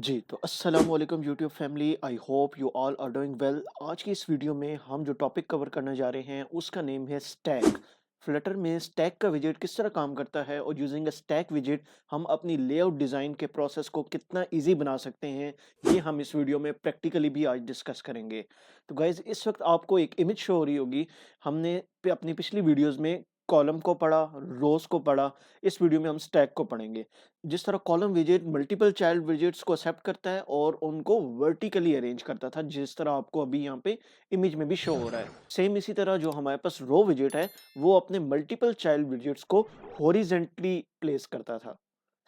जी, तो अस्सलामुअलैकुम YouTube family, I hope you all are doing well. आज की इस वीडियो में हम जो टॉपिक कवर करने जा रहे हैं उसका नेम है स्टैक। फ्लटर में स्टैक का विजेट किस तरह काम करता है और यूजिंग अ स्टैक विजेट हम अपनी लेआउट डिज़ाइन के प्रोसेस को कितना इजी बना सकते हैं, ये हम इस वीडियो में प्रैक्टिकली भी आज डिस्कस करेंगे। तो गाइज इस वक्त आपको एक इमेज शो हो रही होगी। हमने अपनी पिछली वीडियोज़ में कॉलम को पढ़ा, रोज़ को पढ़ा। इस वीडियो में हम स्टैक को पढ़ेंगे। जिस तरह कॉलम विजेट मल्टीपल चाइल्ड विजेट्स को एक्सेप्ट करता है और उनको वर्टिकली अरेंज करता था, जिस तरह आपको अभी यहाँ पे इमेज में भी शो हो रहा है। सेम इसी तरह जो हमारे पास रो विजेट है, वो अपने मल्टीपल चाइल्ड विजेट्स को हॉरिजेंटली प्लेस करता था।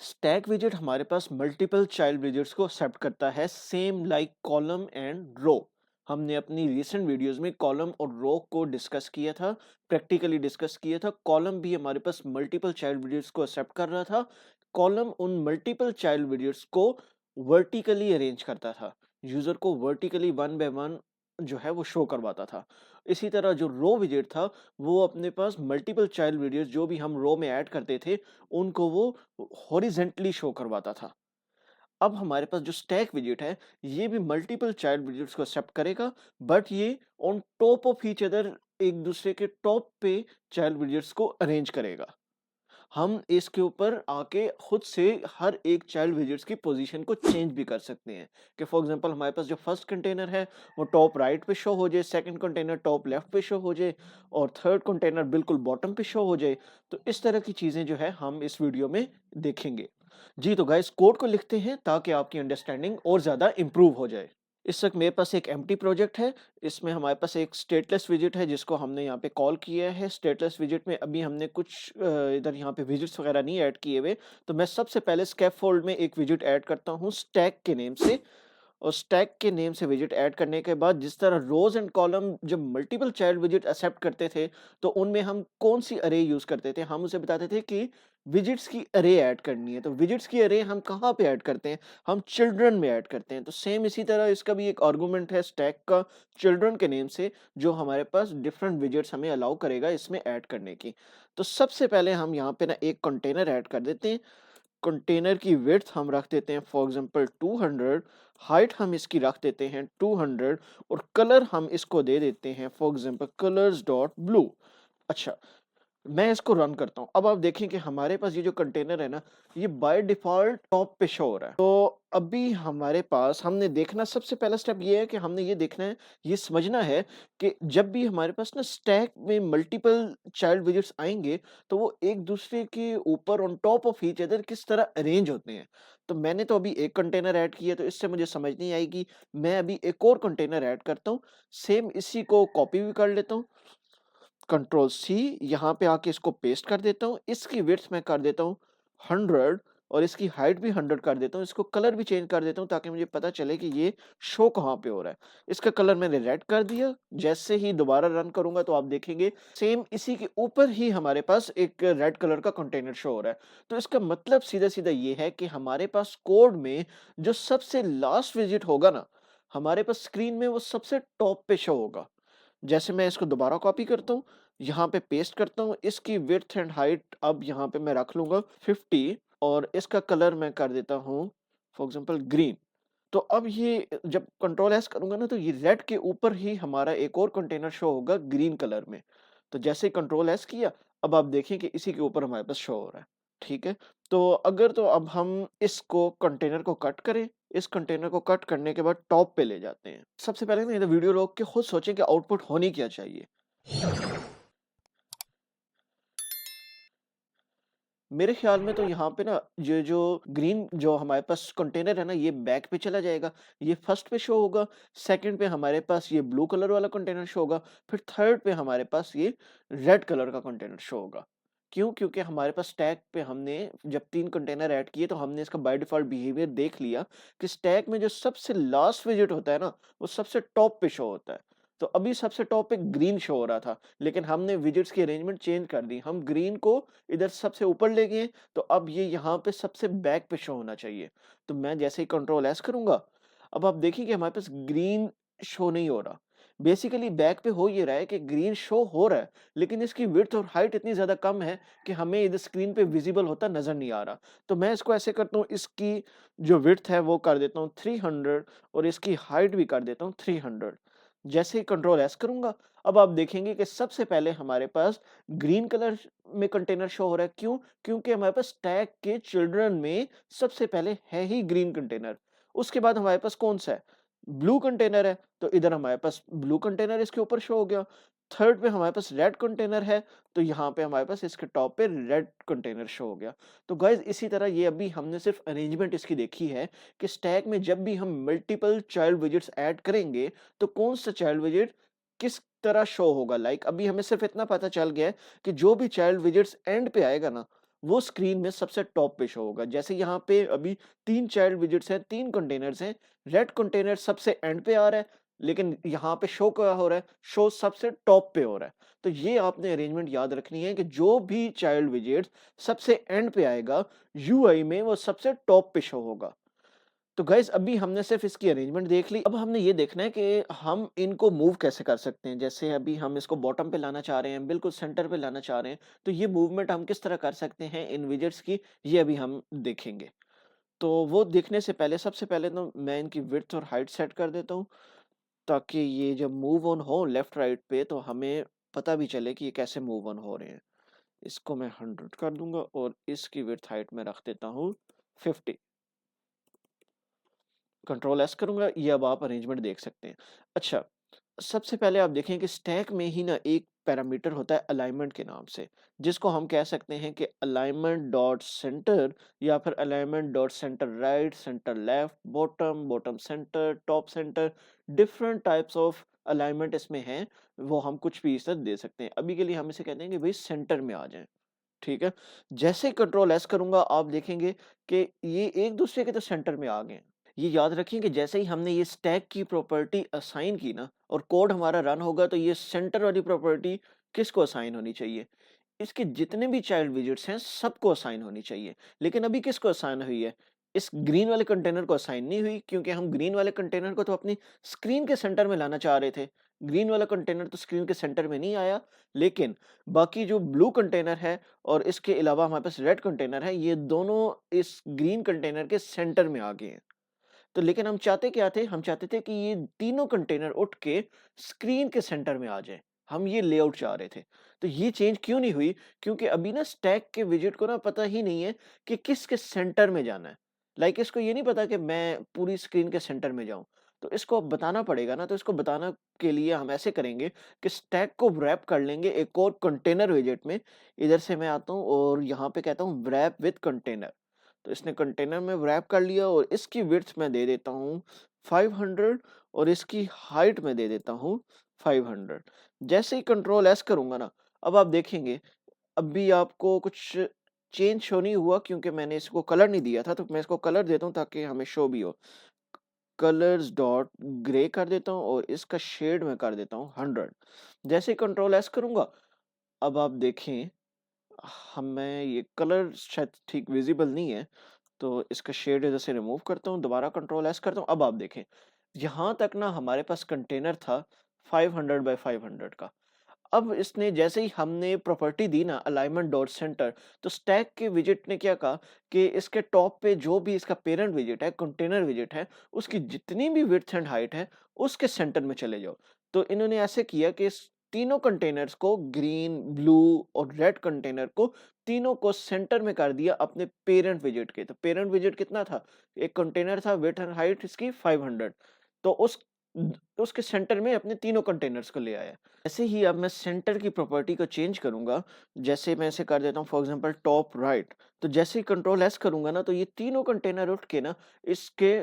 स्टैक विजेट हमारे पास मल्टीपल चाइल्ड विजेट्स को एक्सेप्ट करता है, सेम लाइक कॉलम एंड रो। हमने अपनी रिसेंट वीडियोस में कॉलम और रो को डिस्कस किया था, प्रैक्टिकली डिस्कस किया था। कॉलम भी हमारे पास मल्टीपल चाइल्ड विजेट्स को एक्सेप्ट कर रहा था। कॉलम उन मल्टीपल चाइल्ड विजेट्स को वर्टिकली अरेंज करता था, यूजर को वर्टिकली वन बाय वन जो है वो शो करवाता था। इसी तरह जो रो विजेट था, वो अपने पास मल्टीपल चाइल्ड विजेट्स जो भी हम रो में ऐड करते थे, उनको वो हॉरिजेंटली शो करवाता था। अब हमारे पास जो स्टैक विजेट है, ये भी मल्टीपल चाइल्ड विजेट्स को एक्सेप्ट करेगा, बट ये on top of each other एक दूसरे के टॉप पे चाइल्ड विजेट्स को अरेंज करेगा। हम इसके ऊपर आके खुद से हर एक चाइल्ड विजेट्स की पोजीशन को चेंज भी कर सकते हैं कि फॉर एग्जांपल हमारे पास जो फर्स्ट कंटेनर है वो टॉप राइट पे शो हो जाए, सेकंड कंटेनर टॉप लेफ्ट पे शो हो जाए और थर्ड कंटेनर बिल्कुल बॉटम पे शो हो जाए। तो इस तरह की चीजें जो है हम इस वीडियो में देखेंगे। जी, तो गाइस कोड को लिखते हैं ताकि आपकी अंडरस्टैंडिंग और ज्यादा इंप्रूव हो जाए। इस वक्त मेरे पास एक एम्प्टी प्रोजेक्ट है। इसमें हमारे पास एक स्टेटलेस विजेट है जिसको हमने यहाँ पे कॉल किया है। स्टेटलेस विजेट में अभी हमने कुछ इधर यहाँ पे विजेट्स वगैरह नहीं ऐड किए हुए। तो मैं सबसे पहले स्कैफोल्ड में एक विजेट ऐड करता हूँ स्टैक के नेम से। और स्टैक के नेम से विजेट ऐड करने के बाद जिस तरह रोज एंड कॉलम जब मल्टीपल चाइल्ड विजेट एक्सेप्ट करते थे, तो उनमें हम कौन सी अरे यूज करते थे, हम उसे बताते थे कि विजेट्स की अरे ऐड करनी है। तो विजेट्स की अरे हम कहाँ पे ऐड करते हैं, हम चिल्ड्रन में ऐड करते हैं। तो सेम इसी तरह इसका भी एक आर्गुमेंट है स्टैक का चिल्ड्रन के नेम से, जो हमारे पास डिफरेंट विजेट्स हमें अलाउ करेगा इसमें ऐड करने की। तो सबसे पहले हम यहाँ पे ना एक कंटेनर ऐड कर देते हैं। कंटेनर की विड्थ हम रख देते हैं फॉर एग्जांपल 200, हाइट हम इसकी रख देते हैं 200 और कलर हम इसको दे देते हैं for example colours dot blue. अच्छा, मैं इसको रन करता हूँ। अब आप देखें कि हमारे पास ये जो कंटेनर है ना, ये बाय डिफ़ॉल्ट टॉप पे शो हो रहा है। तो अभी हमारे पास हमने देखना सबसे पहला स्टेप ये है कि हमने ये देखना है, ये समझना है कि जब भी हमारे पास ना स्टैक में मल्टीपल चाइल्ड विजेट्स आएँगे, तो वो एक दूसरे के ऊपर on top of each other किस तरह अरेंज होते हैं। तो मैंने तो अभी एक कंटेनर ऐड किया, तो इससे मुझे समझ नहीं आएगी। मैं अभी एक और कंटेनर ऐड करता हूँ, सेम इसी को कॉपी भी कर लेता हूँ। कंट्रोल सी यहाँ पे आके इसको पेस्ट कर देता हूँ। इसकी विड्थ मैं कर देता हूँ 100 और इसकी हाइट भी 100 कर देता हूँ। इसको कलर भी चेंज कर देता हूँ ताकि मुझे पता चले कि ये शो कहाँ पे हो रहा है। इसका कलर मैंने रेड कर दिया। जैसे ही दोबारा रन करूँगा तो आप देखेंगे सेम इसी के ऊपर ही हमारे पास एक रेड कलर का कंटेनर शो हो रहा है। तो इसका मतलब सीधा-सीधा ये है कि हमारे पास कोड में जो सबसे लास्ट विज़िट होगा ना, हमारे पास स्क्रीन में वो सबसे टॉप पे शो होगा। जैसे मैं इसको दोबारा कॉपी करता हूँ, यहाँ पे पेस्ट करता हूँ, इसकी विड्थ एंड हाइट अब यहाँ पे मैं रख लूँगा 50 और इसका कलर मैं कर देता हूँ फॉर एग्ज़ाम्पल ग्रीन। तो अब ये जब कंट्रोल एस करूँगा ना, तो ये रेड के ऊपर ही हमारा एक और कंटेनर शो होगा ग्रीन कलर में। तो जैसे ही कंट्रोल एस किया, अब आप देखिए कि इसी के ऊपर हमारे पास शो हो रहा है। ठीक है? तो अगर तो अब हम इसको कंटेनर को कट करें, इस कंटेनर को कट करने के बाद टॉप पे ले जाते हैं। सबसे पहले ना ये वीडियो रोक के खुद सोचें कि आउटपुट होनी क्या चाहिए। मेरे ख्याल में तो यहाँ पे ना ये जो ग्रीन जो हमारे पास कंटेनर है ना, ये बैक पे चला जाएगा। ये फर्स्ट पे शो होगा, सेकंड पे हमारे पास ये ब्लू कलर वाला कंटेनर शो होगा, फिर थर्ड पे हमारे पास ये रेड कलर का कंटेनर शो होगा। क्यों? क्योंकि हमारे पास स्टैक पे हमने जब 3 कंटेनर ऐड किए तो हमने इसका बाय डिफ़ॉल्ट बिहेवियर देख लिया कि स्टैक में जो सबसे लास्ट विज़िट होता है ना, वो सबसे टॉप पे शो होता है। तो अभी सबसे टॉप पे ग्रीन शो हो रहा था, लेकिन हमने विज़िट्स की अरेंजमेंट चेंज कर दी। हम ग्रीन को इधर सबसे ऊपर ले गए, तो अब ये यहाँ पे सबसे बैक पे शो होना चाहिए। तो मैं जैसे ही कंट्रोल एस करूँगा, अब आप देखिए कि हमारे पास ग्रीन शो नहीं हो रहा। बेसिकली बैक पे हो ये रहा है कि ग्रीन शो हो रहा है, लेकिन इसकी विड्थ और हाइट इतनी ज़्यादा कम है कि हमें इधर स्क्रीन पे विज़िबल होता नज़र नहीं आ रहा। तो मैं इसको ऐसे करता हूँ, इसकी जो विड्थ है वो कर देता हूँ 300 और इसकी हाइट भी कर देता हूँ 300। जैसे ही कंट्रोल एस करूँगा, अब आप देखेंगे कि सबसे पहले हमारे पास ग्रीन कलर में कंटेनर शो हो रहा है। क्यों? क्योंकि हमारे पास स्टैक के चिल्ड्रन में सबसे पहले है ही ग्रीन कंटेनर। उसके बाद हमारे पास कौन-सा है? ब्लू कंटेनर है, तो इधर हमारे पास ब्लू कंटेनर इसके ऊपर शो हो गया। थर्ड पे हमारे पास रेड कंटेनर है, तो यहाँ पे हमारे पास इसके टॉप पे रेड कंटेनर शो हो गया। तो गाइज़ इसी तरह ये अभी हमने सिर्फ़ अरेंजमेंट इसकी देखी है कि स्टैक में जब भी हम मल्टीपल चाइल्ड विजेट्स ऐड करेंगे, तो कौन-सा चाइल्ड विजेट किस तरह शो होगा। लाइक अभी हमें सिर्फ़ इतना पता चल गया है कि जो भी चाइल्ड विजेट्स एंड पे आएगा ना, वो स्क्रीन में सबसे टॉप पे शो होगा। जैसे यहाँ पे अभी 3 चाइल्ड विजेट्स हैं, 3 कंटेनर्स हैं, रेड कंटेनर सबसे एंड पे आ रहा है, लेकिन यहाँ पे शो क्या हो रहा है? शो सबसे टॉप पे हो रहा है। तो ये आपने अरेंजमेंट याद रखनी है कि जो भी चाइल्ड विजेट सबसे एंड पे आएगा, यूआई में वो सबसे टॉप पे शो होगा। तो गाइज़ अभी हमने सिर्फ़ इसकी अरेंजमेंट देख ली, अब हमने ये देखना है कि हम इनको मूव कैसे कर सकते हैं। जैसे अभी हम इसको बॉटम पे लाना चाह रहे हैं, बिल्कुल सेंटर पे लाना चाह रहे हैं, तो ये मूवमेंट हम किस तरह कर सकते हैं इन विजेट्स की, ये अभी हम देखेंगे। तो वो देखने से पहले सबसे पहले तो मैं इनकी विड्थ और हाइट सेट कर देता हूँ, ताकि ये जब मूव ऑन हो लेफ्ट राइट पे तो हमें पता भी चले कि ये कैसे मूव ऑन हो रहे हैं। इसको मैं 100 कर दूँगा और इसकी विड्थ हाइट में रख देता हूँ 50। कंट्रोल एस करूँगा, ये अब आप अरेंजमेंट देख सकते हैं। अच्छा, सबसे पहले आप देखें कि स्टैक में ही ना एक पैरामीटर होता है अलाइनमेंट के नाम से, जिसको हम कह सकते हैं कि अलाइनमेंट डॉट सेंटर या फिर alignment dot centre right, centre left, bottom, bottom centre, top centre, different types of alignment इसमें हैं, वो हम कुछ भी इस तरह दे सकते हैं। अभी के लिए हम इसे कहते हैं कि भई सेंटर में आ जाएँ, ठीक है? जैसे ही कंट्रोल एस करूँगा, आप देखेंगे कि ये एक दूसरे के तो सेंटर में आ गए हैं। ये याद रखिए कि जैसे ही हमने ये स्टैक की प्रॉपर्टी असाइन की ना और कोड हमारा रन होगा, तो ये सेंटर वाली प्रॉपर्टी किसको असाइन होनी चाहिए? इसके जितने भी चाइल्ड विजेट्स हैं सबको असाइन होनी चाहिए। लेकिन अभी किसको असाइन हुई है? इस ग्रीन वाले कंटेनर को असाइन नहीं हुई, क्योंकि हम ग्रीन वाले कंटेनर को तो अपनी स्क्रीन के सेंटर में लाना चाह रहे थे। ग्रीन वाला कंटेनर तो स्क्रीन के सेंटर में नहीं आया, लेकिन बाकी जो ब्लू कंटेनर है और इसके अलावा हमारे पास रेड कंटेनर है, ये दोनों इस ग्रीन कंटेनर के सेंटर में आ गए हैं। तो लेकिन हम चाहते क्या थे? हम चाहते थे कि ये तीनों कंटेनर उठ के स्क्रीन के सेंटर में आ जाएँ। हम ये लेआउट चाह रहे थे। तो ये चेंज क्यों नहीं हुई? क्योंकि अभी ना स्टैक के विजेट को ना पता ही नहीं है कि किसके सेंटर में जाना है। लाइक इसको ये नहीं पता कि मैं पूरी स्क्रीन के सेंटर में जाऊँ। तो इसको अब बताना पड़ेगा ना, तो इसको बताना के लिए हम ऐसे करेंगे कि स्टैक को व्रैप कर लेंगे एक और कंटेनर विजेट में। इधर से मैं आता हूँ और यहाँ पे कहता हूँ व्रैप विथ कंटेनर। तो इसने कंटेनर में व्रैप कर लिया और इसकी विड्थ मैं दे देता हूँ 500 और इसकी हाइट में दे देता हूँ 500। जैसे ही कंट्रोल एस करूँगा ना, अब आप देखेंगे अभी आपको कुछ चेंज शो नहीं हुआ, क्योंकि मैंने इसको कलर नहीं दिया था, तो मैं इसको कलर देता हूँ ताकि हमें शो भी हो। कलर्स डॉट ग्रे कर देता हूँ और इसका शेड में कर देता हूँ 100। जैसे ही कंट्रोल एस करूँगा, अब आप देखें हमें ये कलर शायद ठीक विजिबल नहीं है, तो इसका शेड इधर से रिमूव करता हूँ, दोबारा कंट्रोल एस करता हूँ। अब आप देखें, यहाँ तक ना हमारे पास कंटेनर था 500 बाय 500 का। अब इसने जैसे ही हमने प्रॉपर्टी दी ना अलाइनमेंट डॉट सेंटर, तो स्टैक के विजेट ने क्या कहा कि इसके टॉप पे जो भी इसका पेरेंट विजेट है, कंटेनर विजेट है, उसकी जितनी भी विड्थ एंड हाइट है, उसके सेंटर में चले जाओ। तो इन्होंने ऐसे किया कि इस तीनों कंटेनर्स को ग्रीन, ब्लू और रेड कंटेनर को तीनों को सेंटर में कर दिया अपने पेरेंट विजेट के। तो पेरेंट विजेट कितना था? एक कंटेनर था, विड्थ एंड हाइट इसकी 500। तो उसके सेंटर में अपने तीनों कंटेनर्स को ले आया। ऐसे ही अब मैं सेंटर की प्रॉपर्टी को चेंज करूँगा, जैसे मैं इसे कर देता हूँ फॉर एग्ज़ाम्पल टॉप राइट, तो जैसे ही कंट्रोल एस करूँगा ना, तो ये तीनों कंटेनर उठ के ना इसके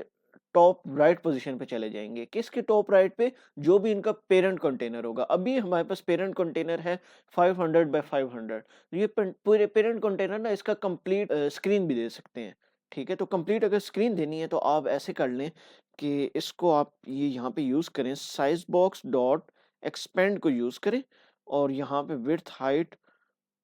टॉप राइट पोज़ीशन पे चले जाएँगे। किसके टॉप राइट पे? जो भी इनका पेरेंट कंटेनर होगा। अभी हमारे पास पेरेंट कंटेनर है 500 बाय 500। ये पूरे पेरेंट कंटेनर ना इसका कंप्लीट स्क्रीन भी दे सकते हैं। ठीक है? तो कंप्लीट अगर स्क्रीन देनी है तो आप ऐसे कर लें कि इसको आप ये यहाँ पे यूज़ करें, साइज़ बॉक्स डॉट एक्सपेंड को यूज़ करें और यहाँ पे विड्थ, हाइट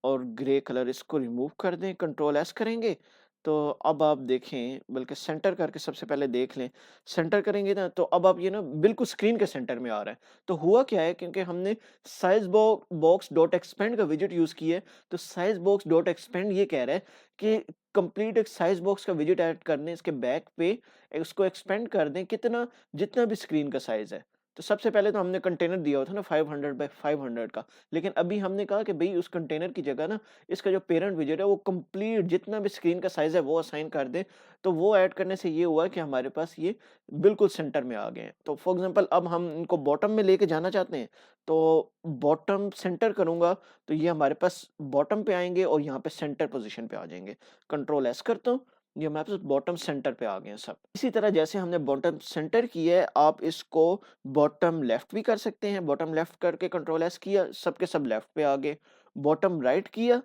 और ग्रे कलर इसको रिमूव कर दें, कंट्रोल एस करेंगे, तो अब आप देखें, बल्कि सेंटर करके सबसे पहले देख लें। सेंटर करेंगे ना तो अब आप ये ना बिल्कुल स्क्रीन के सेंटर में आ रहा है। तो हुआ क्या है, क्योंकि हमने साइज़ बॉक्स डॉट एक्सपेंड का विजेट यूज़ किया है, तो साइज़ बॉक्स डॉट एक्सपेंड ये कह रहा है कि कंप्लीट एक साइज़ बॉक्स का विजेट ऐड करने इसके बैक पे उसको एक्सपेंड कर दें कितना, जितना भी स्क्रीन का साइज़ है। तो सबसे पहले तो हमने कंटेनर दिया हुआ था ना 500 बाय 500 का, लेकिन अभी हमने कहा कि भई उस कंटेनर की जगह ना इसका जो पेरेंट विजेट है वो कंप्लीट जितना भी स्क्रीन का साइज़ है वो असाइन कर दें। तो वो ऐड करने से ये हुआ कि हमारे पास ये बिल्कुल सेंटर में आ गए हैं। तो फॉर एग्ज़ाम्पल अब हम इनको बॉटम में लेके जाना चाहते हैं, तो बॉटम सेंटर करूँगा तो ये हमारे पास बॉटम पे आएँगे और यहाँ पे सेंटर पोज़ीशन पे आ जाएँगे। कंट्रोल एस करता हूँ, ये हमारे पास बॉटम सेंटर पे आ गए हैं सब। इसी तरह जैसे हमने बॉटम सेंटर किया है, आप इसको बॉटम लेफ्ट भी कर सकते हैं। बॉटम लेफ्ट करके कंट्रोल एस किया, सब के सब लेफ्ट पे आ गए। बॉटम राइट किया,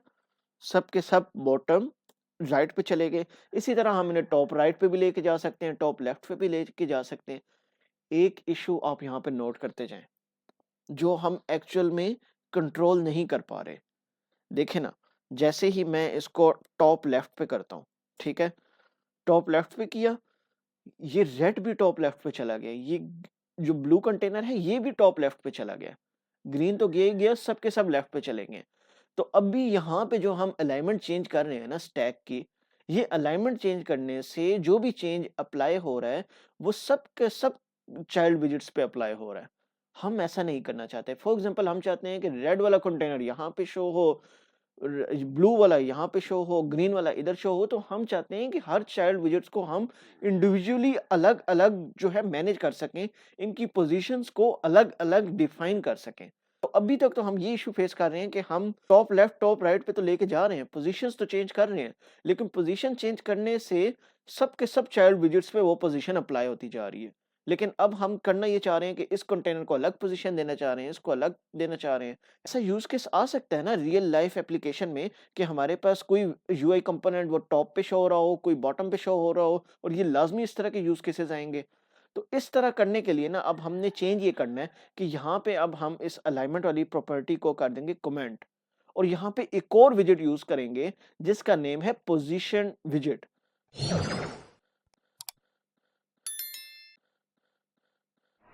सब के सब बॉटम राइट पे चले गए। इसी तरह हम इन्हें टॉप राइट पे भी लेके जा सकते हैं, टॉप लेफ्ट पे भी लेके जा सकते हैं। एक इश्यू आप यहाँ पे नोट करते जाएँ, जो हम एक्चुअल में कंट्रोल नहीं कर पा रहे। देखिए ना, जैसे ही मैं इसको टॉप लेफ्ट पे करता हूँ, ठीक है? टॉप लेफ्ट पे किया, ये रेड भी टॉप लेफ्ट पे चला गया। ये जो ब्लू कंटेनर है, ये भी टॉप लेफ्ट पे चला गया। ग्रीन तो गया ही गया, सब के सब लेफ्ट पे चले गए। तो अब भी यहाँ पे जो हम अलाइनमेंट चेंज कर रहे हैं ना स्टैक की, ये अलाइनमेंट चेंज करने से जो भी चेंज अप्लाई हो रहा है, वो सब के सब चाइल्ड विजेट्स पे अप्लाई हो रहा है। हम ऐसा नहीं करना चाहते। फॉर एग्ज़ाम्पल हम चाहते हैं कि रेड वाला कंटेनर यहाँ पे शो हो, ब्लू वाला यहाँ पे शो हो, ग्रीन वाला इधर शो हो, तो हम चाहते हैं कि हर चाइल्ड विजेट्स को हम इंडिविजुअली अलग-अलग जो है मैनेज कर सकें, इनकी पोज़ीशंस को अलग-अलग डिफाइन कर सकें। तो अभी तक तो हम ये इश्यू फेस कर रहे हैं कि हम टॉप लेफ्ट, टॉप राइट पे तो लेके जा रहे हैं, पोज़ीशंस तो चेंज कर रहे हैं, लेकिन पोज़ीशन चेंज करने से सब के सब चाइल्ड विजेट्स पे वो पोज़ीशन अप्लाई होती जा रही है। लेकिन अब हम करना ये चाह रहे हैं कि इस कंटेनर को अलग पोज़ीशन देना चाह रहे हैं, इसको अलग देना चाह रहे हैं। ऐसा यूज़ केस आ सकता है ना रियल लाइफ़ एप्लीकेशन में, कि हमारे पास कोई यूआई कंपोनेंट वो टॉप पे शो हो रहा हो, कोई बॉटम पे शो हो रहा हो, और ये लाज़मी इस तरह के यूज़ केसेस आएँगे। तो इस तरह करने के लिए ना अब हमने चेंज ये करना है कि यहाँ पे अब हम इस अलाइनमेंट वाली प्रॉपर्टी को कर देंगे कमेंट, और यहाँ पे एक और विजेट यूज़ करेंगे जिसका नेम है पोज़ीशन विजेट।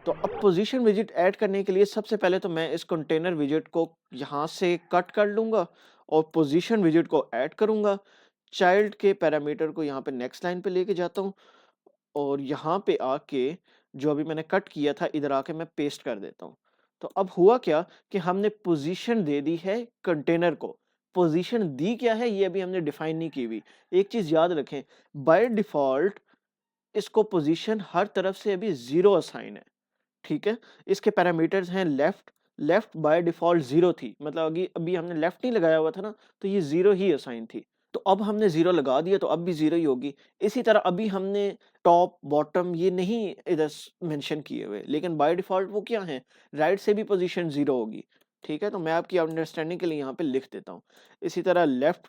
तो अब पोजीशन विजेट ऐड करने के लिए सबसे पहले तो मैं इस कंटेनर विजेट को यहाँ से कट कर लूँगा और पोजीशन विजेट को ऐड करूँगा। चाइल्ड के पैरामीटर को यहाँ पे नेक्स्ट लाइन पे लेके जाता हूँ और यहाँ पे आके जो अभी मैंने कट किया था, इधर आके मैं पेस्ट कर देता हूँ। तो अब हुआ क्या कि हमने पोजीशन दे दी है कंटेनर को। पोजीशन दी क्या है ये अभी हमने डिफाइन नहीं की हुई। एक चीज़ याद रखें, बाय डिफ़ॉल्ट इसको पोजीशन हर तरफ से अभी 0 असाइन है। ठीक है? इसके पैरामीटर्स हैं लेफ्ट, लेफ्ट बाय डिफ़ॉल्ट 0 थी, मतलब अगी अभी हमने लेफ्ट नहीं लगाया हुआ था ना, तो ये 0 ही असाइन थी। तो अब हमने 0 लगा दिया तो अब भी 0 ही होगी। इसी तरह अभी हमने टॉप, बॉटम ये नहीं इधर मेंशन किए हुए, लेकिन बाय डिफ़ॉल्ट वो क्या हैं? राइट से भी पोज़ीशन 0 होगी। ठीक है? तो मैं आपकी अंडरस्टैंडिंग के लिए यहाँ पे लिख देता हूँ। इसी तरह लेफ्ट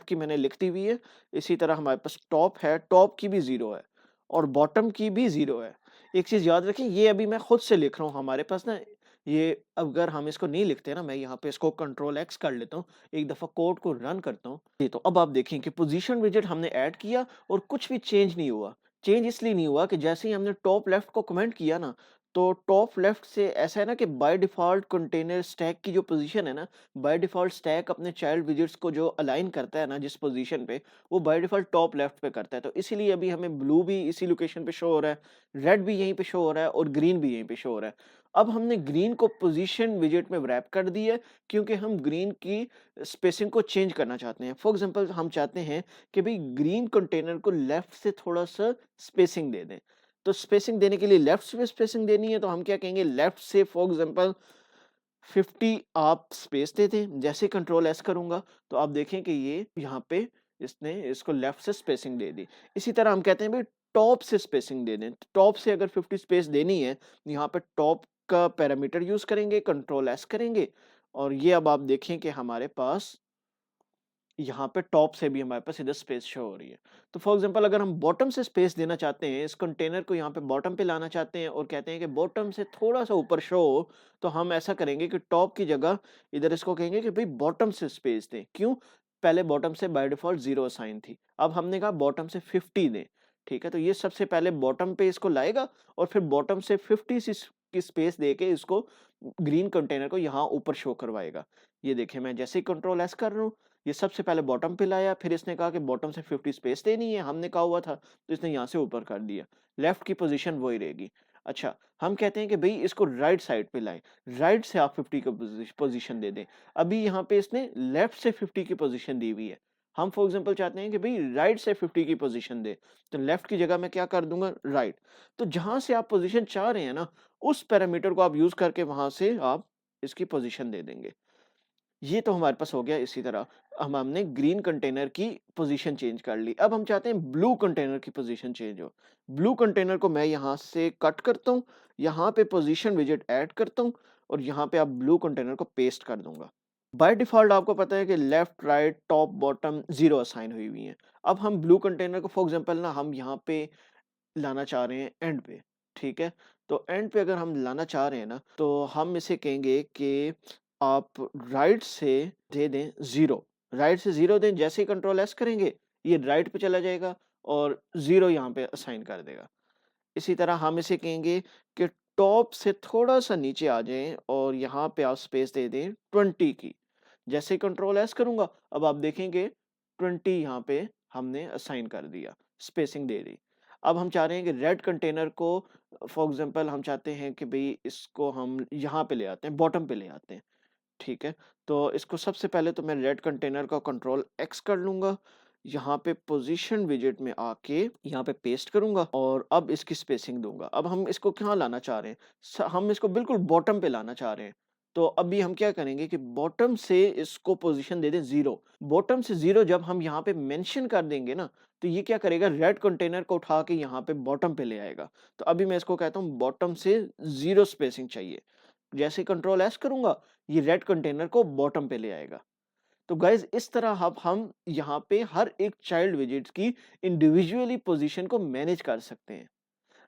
की मैंने लिख दी हुई है। इसी तरह हमारे पास टॉप है, टॉप की भी 0 है और बॉटम की भी 0 है। एक चीज़ याद रखें, ये अभी मैं खुद से लिख रहा हूँ, हमारे पास ना ये अगर हम इसको नहीं लिखते ना, मैं यहाँ पे इसको कंट्रोल एक्स कर लेता हूँ, एक दफ़ा कोड को रन करता हूँ। जी, तो अब आप देखें कि पोज़ीशन विजेट हमने ऐड किया और कुछ भी चेंज नहीं हुआ। चेंज इसलिए नहीं हुआ कि जैसे ही हमने टॉप लेफ्ट को कमेंट किया ना, तो टॉप लेफ्ट से ऐसा है ना कि बाय डिफ़ॉल्ट कंटेनर स्टैक की जो पोज़ीशन है ना, बाय डिफ़ॉल्ट स्टैक अपने चाइल्ड विजेट्स को जो अलाइन करता है ना जिस पोज़ीशन पे, वो बाय डिफ़ॉल्ट टॉप लेफ्ट पे करता है। तो इसीलिए अभी हमें ब्लू भी इसी लोकेशन पे शो हो रहा है, रेड भी यहीं पे शो हो रहा है और ग्रीन भी यहीं पे शो हो रहा है। अब हमने ग्रीन को पोज़ीशन विजेट में रैप कर दिया है, क्योंकि हम ग्रीन की स्पेसिंग को चेंज करना चाहते हैं। फॉर एग्ज़ाम्पल हम चाहते हैं कि भई ग्रीन कंटेनर को लेफ्ट से थोड़ा-सा स्पेसिंग दे दें। तो स्पेसिंग देने के लिए लेफ्ट से स्पेसिंग देनी है, तो हम क्या कहेंगे, लेफ्ट से फॉर एग्ज़ाम्पल 50 आप स्पेस दे दें। जैसे कंट्रोल एस करूँगा तो आप देखें कि ये यहाँ पे इसने इसको लेफ्ट से स्पेसिंग दे दी। इसी तरह हम कहते हैं भई टॉप से स्पेसिंग दे दें। टॉप से अगर 50 स्पेस देनी है, यहाँ पे टॉप का पैरामीटर यूज़ करेंगे, कंट्रोल एस करेंगे और ये अब आप देखें कि हमारे पास यहाँ पे टॉप से भी हमारे पास इधर स्पेस शो हो रही है। तो फॉर एग्ज़ाम्पल अगर हम बॉटम से स्पेस देना चाहते हैं, इस कंटेनर को यहाँ पे बॉटम पे लाना चाहते हैं और कहते हैं कि बॉटम से थोड़ा-सा ऊपर शो हो, तो हम ऐसा करेंगे कि टॉप की जगह इधर इसको कहेंगे कि भई बॉटम से स्पेस दें। क्यों? पहले बॉटम से बाय डिफ़ॉल्ट 0 असाइन थी। अब हमने कहा बॉटम से 50 दें, ठीक है? तो ये सबसे पहले बॉटम पे इसको लाएगा और फिर बॉटम से 50 की स्पेस देके इसको ग्रीन कंटेनर को यहाँ ऊपर शो करवाएगा। ये देखिए मैं जैसे ही कंट्रोल एस कर रहा हूँ, ये सबसे पहले बॉटम पे लाया, फिर इसने कहा कि बॉटम से 50 स्पेस देनी है, हमने कहा हुआ था, तो इसने यहाँ से ऊपर कर दिया। लेफ्ट की पोज़ीशन वही रहेगी। अच्छा, हम कहते हैं कि भई इसको राइट साइड पे लाएँ, राइट से आप 50 का पोज़ीशन दे दें। अभी यहाँ पे इसने लेफ्ट से 50 की पोज़ीशन दी हुई है। हम फॉर एग्ज़ाम्पल चाहते हैं कि भई राइट से 50 की पोज़ीशन दे, तो लेफ्ट की जगह मैं क्या कर दूँगा राइट। तो जहाँ से आप पोज़ीशन चाह रहे हैं ना, उस पैरामीटर को आप यूज़ करके वहाँ से आप इसकी पोज़ीशन दे देंगे। ये तो हमारे पास हो गया इसी तरह हमने ग्रीन कंटेनर की पोजीशन चेंज कर ली। अब हम चाहते हैं ब्लू कंटेनर की पोजीशन चेंज हो। ब्लू कंटेनर को मैं यहाँ से कट करता हूँ, यहाँ पे पोजीशन विजेट ऐड करता हूँ और यहाँ पे अब ब्लू कंटेनर को पेस्ट कर दूंगा। बाय डिफ़ॉल्ट आपको पता है कि left, right, top, bottom 0 assign हुई हुई हैं। अब हम ब्लू कंटेनर को फॉर एग्ज़ाम्पल ना हम यहाँ पे लाना चाह रहे हैं एंड पे, ठीक है? तो एंड पे अगर हम लाना चाह रहे हैं ना, तो हम इसे कहेंगे कि आप राइट से दे दें 0, राइट से 0 दें, जैसे ही कंट्रोल एस करेंगे, ये राइट पे चला जाएगा और 0 यहाँ पे असाइन कर देगा। इसी तरह हम इसे कहेंगे कि टॉप से थोड़ा-सा नीचे आ जाएँ और यहाँ पे आप स्पेस दे दें 20 की। जैसे ही कंट्रोल एस करूँगा, अब आप देखेंगे 20 यहाँ पे हमने असाइन कर दिया, स्पेसिंग दे दी। अब हम चाह रहे हैं कि रेड कंटेनर को फॉर एग्ज़ाम्पल हम चाहते हैं कि भई इसको हम यहाँ पे ले आते हैं, बॉटम पे ले आते हैं। ठीक है? तो इसको सबसे पहले तो मैं रेड कंटेनर का कंट्रोल एक्स कर लूँगा। यहाँ पे पोज़ीशन विजेट में आके यहाँ पे पेस्ट करूँगा और अब इसकी स्पेसिंग दूँगा। अब हम इसको कहाँ लाना चाह रहे हैं? हम इसको बिल्कुल बॉटम पे लाना चाह रहे हैं। तो अभी हम क्या करेंगे कि बॉटम से इसको पोज़ीशन दे दें 0। बॉटम से 0 जब हम यहाँ पे मेंशन कर देंगे ना, तो ये क्या करेगा रेड कंटेनर को उठा के यहाँ पे बॉटम पे ले आएगा। तो अभी मैं इसको कहता हूँ बॉटम से 0 स्पेसिंग चाहिए। जैसे कंट्रोल एस करूँगा, ये रेड कंटेनर को बॉटम पे ले आएगा। तो गाइज़ इस तरह अब हम यहाँ पे हर एक चाइल्ड विजेट्स की इंडिविजुअली पोज़ीशन को मैनेज कर सकते हैं।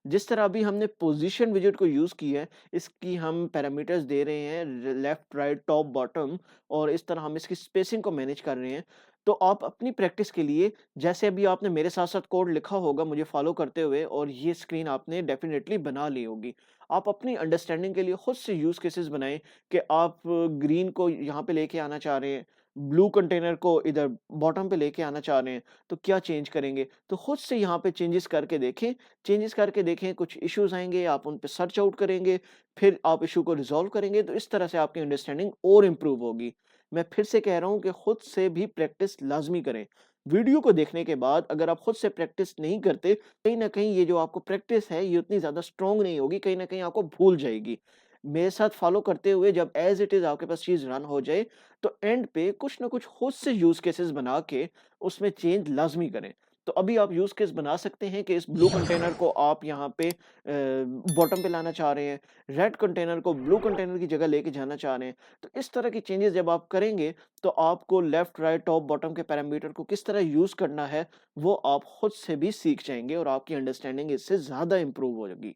जिस तरह अभी हमने पोजीशन विजेट को यूज़ की है, इसकी हम पैरामीटर्स दे रहे हैं लेफ्ट, राइट, टॉप, बॉटम और इस तरह हम इसकी स्पेसिंग को मैनेज कर रहे हैं। तो आप अपनी प्रैक्टिस के लिए जैसे अभी आपने मेरे साथ-साथ कोड लिखा होगा मुझे फ़ॉलो करते हुए और ये स्क्रीन आपने डेफ़िनेटली बना ली होगी। आप अपनी अंडरस्टैंडिंग के लिए खुद से यूज़ केसेस बनाएँ कि आप ग्रीन को यहाँ पे लेके आना चाह रहे हैं, ब्लू कंटेनर को इधर बॉटम पे लेके आना चाह रहे हैं, तो क्या चेंज करेंगे? तो खुद से यहाँ पे चेंजेस करके देखें चेंजेस करके देखें, कुछ इश्यूज़ आएँगे, आप उन पे सर्च आउट करेंगे, फिर आप इश्यू को रिज़ॉल्व करेंगे, तो इस तरह से आपकी अंडरस्टैंडिंग और इम्प्रूव होगी। मैं फिर से कह रहा हूँ कि खुद से भी प्रैक्टिस लाज़मी करें। वीडियो को देखने के बाद अगर आप खुद से प्रैक्टिस नहीं करते, कहीं न कहीं ये जो आपको प्रैक्टिस है, ये उतनी ज़्यादा स्ट्रॉन्ग नहीं होगी, कहीं न कहीं आपको भूल जाएगी। मेरे साथ फ़ॉलो करते हुए जब एज़ इट इज़ आपके पास चीज़ रन हो जाए, तो एंड पे कुछ न कुछ खुद से यूज़ केसेस बना के उसमें चेंज लाज़मी करें। तो अभी आप यूज़ केस बना सकते हैं कि इस ब्लू कंटेनर को आप यहाँ पे बॉटम पे लाना चाह रहे हैं, रेड कंटेनर को ब्लू कंटेनर की जगह लेके जाना चाह रहे हैं। तो इस तरह की चेंजेस जब आप करेंगे, तो आपको लेफ्ट, राइट, टॉप, बॉटम के पैरामीटर को किस तरह यूज़ करना है, वो आप खुद से भी सीख जाएँगे और आपकी अंडरस्टैंडिंग इससे ज़्यादा इम्प्रूव होगी।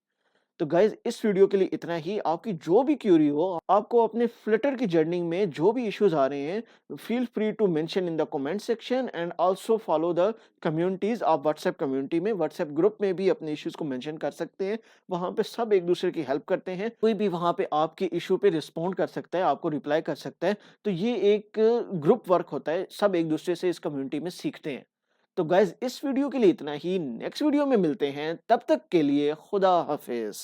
तो गाइज़ इस वीडियो के लिए इतना ही। आपकी जो भी क्वेरी हो, आपको अपने फ्लटर की जर्नी में जो भी इश्यूज़ आ रहे हैं, feel free to mention in the comment section and also follow the communities. आप व्हाट्सएप कम्युनिटी में, व्हाट्सएप ग्रुप में भी अपने इश्यूज़ को मेंशन कर सकते हैं। वहाँ पे सब एक-दूसरे की हेल्प करते हैं। कोई भी वहाँ पे आपके इश्यू पे रिस्पॉन्ड कर सकता है, आपको रिप्लाई कर सकता है। तो ये एक ग्रुप वर्क होता है, सब एक-दूसरे से इस कम्युनिटी में सीखते हैं। तो गाइज़ इस वीडियो के लिए इतना ही। नेक्स्ट वीडियो में मिलते हैं, तब तक के लिए खुदा हाफ़िज़।